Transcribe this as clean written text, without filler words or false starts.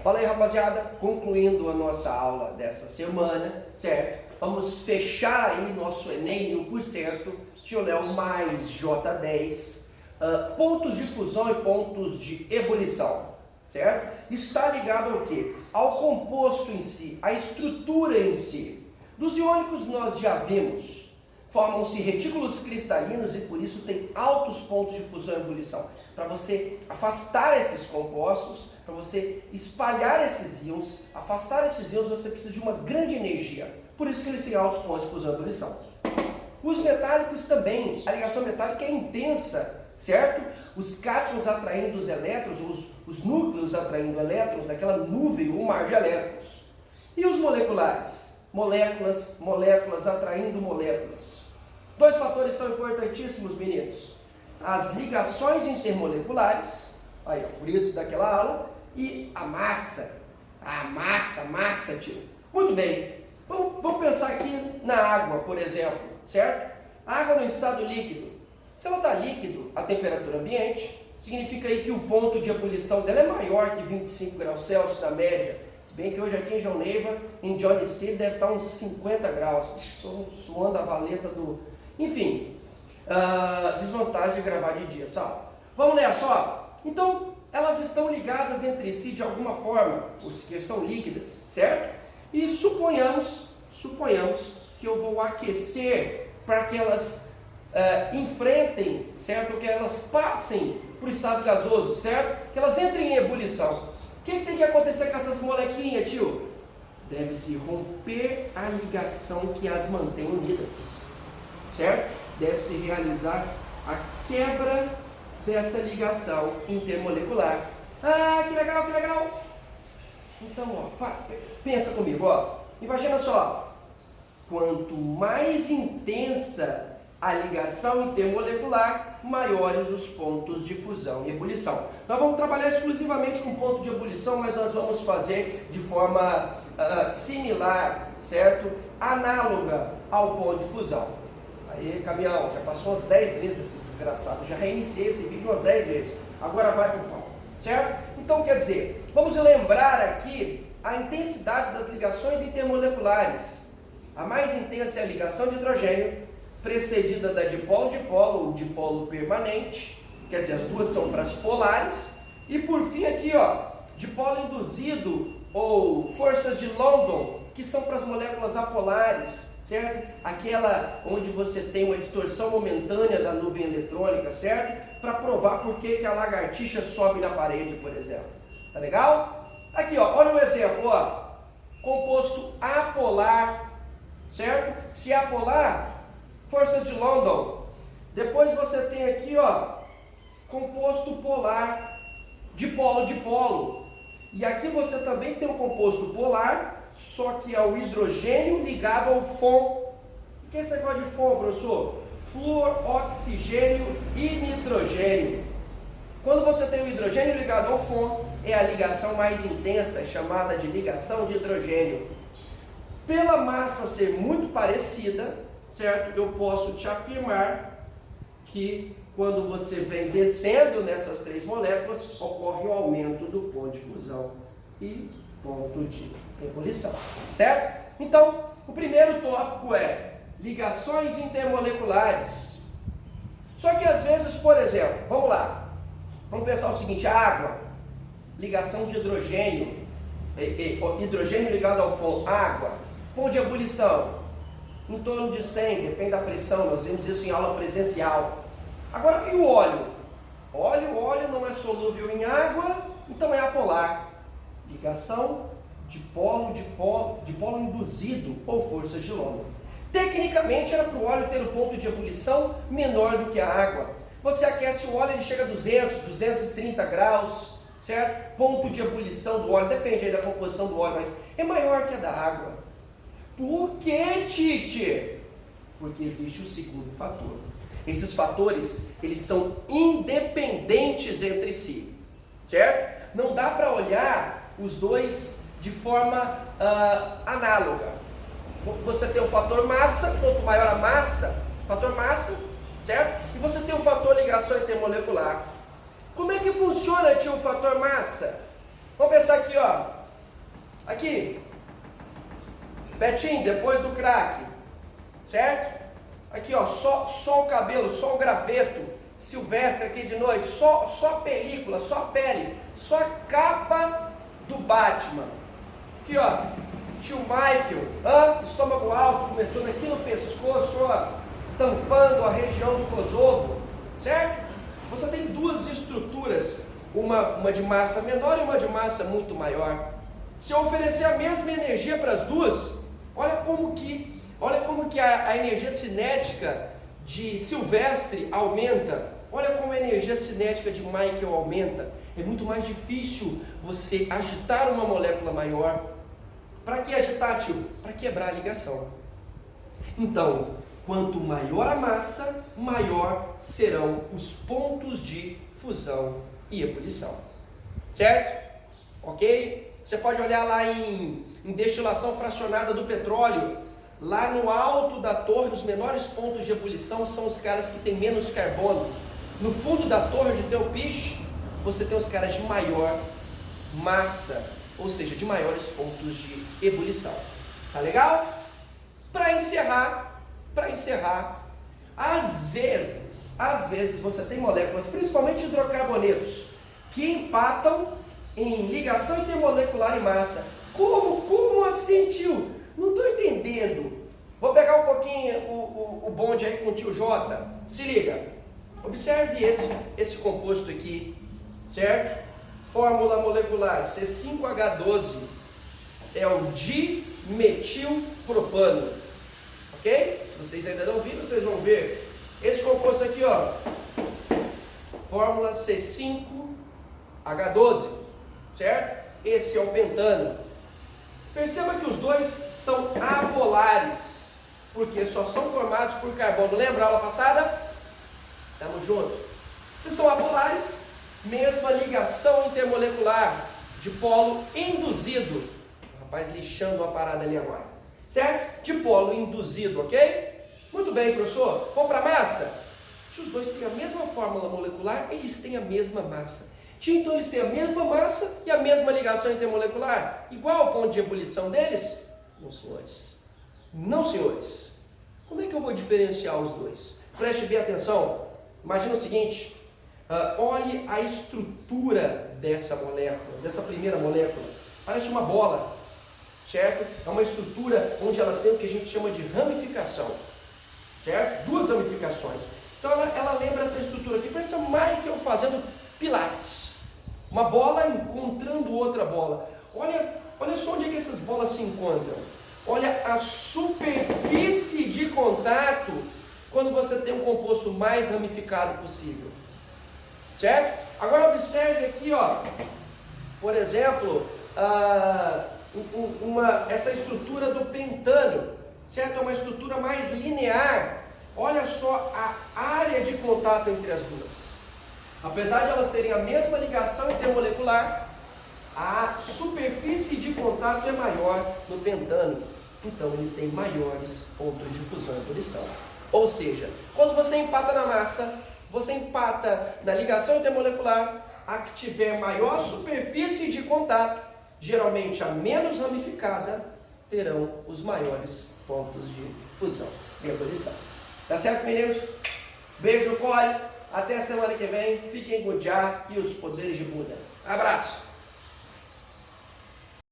Fala aí, rapaziada, concluindo a nossa aula dessa semana, certo? Vamos fechar aí nosso Enem 1000%, tio Léo mais J10, pontos de fusão e pontos de ebulição, certo? Isso está ligado ao quê? Ao composto em si, à estrutura em si. Dos iônicos nós já vimos, formam-se retículos cristalinos e por isso tem altos pontos de fusão e ebulição. Para você afastar esses compostos, para você espalhar esses íons, afastar esses íons, você precisa de uma grande energia. Por isso que eles têm altos pontos de fusão e ebulição. Os metálicos também, a ligação metálica é intensa, certo? Os cátions atraindo os elétrons, os núcleos atraindo elétrons, daquela nuvem ou mar de elétrons. E os moleculares? Moléculas atraindo moléculas. Dois fatores são importantíssimos, meninos. As ligações intermoleculares, aí, ó, por isso daquela aula, e a massa. A massa, tio. Muito bem. Vamos pensar aqui na água, por exemplo, certo? A água no estado líquido. Se ela está líquido a temperatura ambiente, significa aí que o ponto de ebulição dela é maior que 25 graus Celsius na média. Se bem que hoje aqui em João Neiva, em Johnny City, deve estar uns 50 graus. Estou suando a valeta do... Enfim, desvantagem de gravar de dia, sabe? Vamos nessa, ó. Então, elas estão ligadas entre si de alguma forma, porque são líquidas, certo? E suponhamos que eu vou aquecer para que elas enfrentem, certo? Que elas passem para o estado gasoso, certo? Que elas entrem em ebulição. O que tem que acontecer com essas molequinhas, tio? Deve-se romper a ligação que as mantém unidas, certo? Deve-se realizar a quebra dessa ligação intermolecular. Ah, que legal, que legal! Então, ó, pensa comigo, ó. Imagina só, quanto mais intensa a ligação intermolecular, maiores os pontos de fusão e ebulição. Nós vamos trabalhar exclusivamente com ponto de ebulição, mas nós vamos fazer de forma similar, certo? Análoga ao ponto de fusão. Aí, caminhão, já passou umas 10 vezes esse desgraçado, já reiniciei esse vídeo umas 10 vezes, agora vai pro pau, certo? Então, quer dizer, vamos lembrar aqui a intensidade das ligações intermoleculares. A mais intensa é a ligação de hidrogênio, precedida da dipolo-dipolo ou dipolo permanente, quer dizer, as duas são para as polares, e por fim aqui, ó, dipolo induzido ou forças de London, que são para as moléculas apolares, certo? Aquela onde você tem uma distorção momentânea da nuvem eletrônica, certo? Para provar por que a lagartixa sobe na parede, por exemplo. Tá legal? Aqui, ó, olha um exemplo, ó. Composto apolar, certo? Se apolar, forças de London. Depois você tem aqui, ó, composto polar, dipolo-dipolo. E aqui você também tem um composto polar, só que é o hidrogênio ligado ao FON. O que é esse negócio de FON, professor? Flúor, oxigênio e nitrogênio. Quando você tem o hidrogênio ligado ao FON, é a ligação mais intensa, chamada de ligação de hidrogênio. Pela massa ser muito parecida, certo? Eu posso te afirmar que quando você vem descendo nessas três moléculas, ocorre o aumento do ponto de fusão e ponto de ebulição, certo? Então, o primeiro tópico é ligações intermoleculares. Só que às vezes, por exemplo, vamos lá, vamos pensar o seguinte: a água, ligação de hidrogênio, hidrogênio ligado ao FON, água, ponto de ebulição, em torno de 100, depende da pressão, nós vimos isso em aula presencial. Agora, e o óleo? Óleo não é solúvel em água, então é apolar. Ligação dipolo induzido ou forças de London. Tecnicamente era para o óleo ter um ponto de ebulição menor do que a água. Você aquece o óleo, ele chega a 200, 230 graus, certo? Ponto de ebulição do óleo, depende aí da composição do óleo, mas é maior que a da água. Por que, Tite? Porque existe o segundo fator. Esses fatores, eles são independentes entre si, certo? Não dá para olhar os dois de forma análoga. Você tem o fator massa, quanto maior a massa, fator massa, certo? E você tem o fator ligação intermolecular. Como é que funciona, tio, o fator massa? Vamos pensar aqui, ó. Aqui. Betinho, depois do crack. Certo? Aqui, ó. Só o cabelo, só o graveto. Silvestre aqui de noite. Só película, só pele. Só a capa do Batman. Aqui, ó. Tio Michael. Estômago alto, começando aqui no pescoço, ó. Tampando a região do Kosovo. Certo? Você tem duas estruturas. Uma de massa menor e uma de massa muito maior. Se eu oferecer a mesma energia para as duas, olha como que a energia cinética de Silvestre aumenta. Olha como a energia cinética de Michael aumenta. É muito mais difícil você agitar uma molécula maior. Para que agitar, tio? Para quebrar a ligação. Então, quanto maior a massa, maior serão os pontos de fusão e ebulição. Certo? Ok? Você pode olhar lá em destilação fracionada do petróleo. Lá no alto da torre, os menores pontos de ebulição são os caras que têm menos carbono. No fundo da torre de Teopiche, você tem os caras de maior massa, ou seja, de maiores pontos de ebulição. Tá legal? Para encerrar, às vezes você tem moléculas, principalmente hidrocarbonetos, que empatam em ligação intermolecular e massa. Como assim, tio? Não estou entendendo. Vou pegar um pouquinho o bonde aí com o tio J. Se liga. Observe esse composto aqui, certo? Fórmula molecular C5H12 é o dimetilpropano. Ok? Se vocês ainda não viram, vocês vão ver. Esse composto aqui, ó. Fórmula C5H12, certo? Esse é o pentano. Perceba que os dois são apolares, porque só são formados por carbono. Lembra a aula passada? Tamo junto. Se são apolares, mesma ligação intermolecular de polo induzido. O rapaz lixando a parada ali agora. Certo? De polo induzido, ok? Muito bem, professor. Vamos para a massa? Se os dois têm a mesma fórmula molecular, eles têm a mesma massa. Então eles têm a mesma massa e a mesma ligação intermolecular. Igual ao ponto de ebulição deles? Não, senhores. Não, senhores. Como é que eu vou diferenciar os dois? Preste bem atenção. Imagina o seguinte. Olhe a estrutura dessa molécula, dessa primeira molécula. Parece uma bola. Certo? É uma estrutura onde ela tem o que a gente chama de ramificação. Certo? Duas ramificações. Então ela lembra essa estrutura aqui. Parece o Michael fazendo pilates. Uma bola encontrando outra bola. Olha só onde é que essas bolas se encontram. Olha a superfície de contato quando você tem um composto mais ramificado possível. Certo? Agora observe aqui, ó. Por exemplo, essa estrutura do pentano. Certo? É uma estrutura mais linear. Olha só a área de contato entre as duas. Apesar de elas terem a mesma ligação intermolecular, a superfície de contato é maior no pentano. Então ele tem maiores pontos de fusão e ebulição. Ou seja, quando você empata na massa, você empata na ligação intermolecular, a que tiver maior superfície de contato, geralmente a menos ramificada, terão os maiores pontos de fusão e ebulição. Tá certo, meninos? Beijo no core. Até a semana que vem. Fiquem com o Jah e os poderes de Buda. Abraço!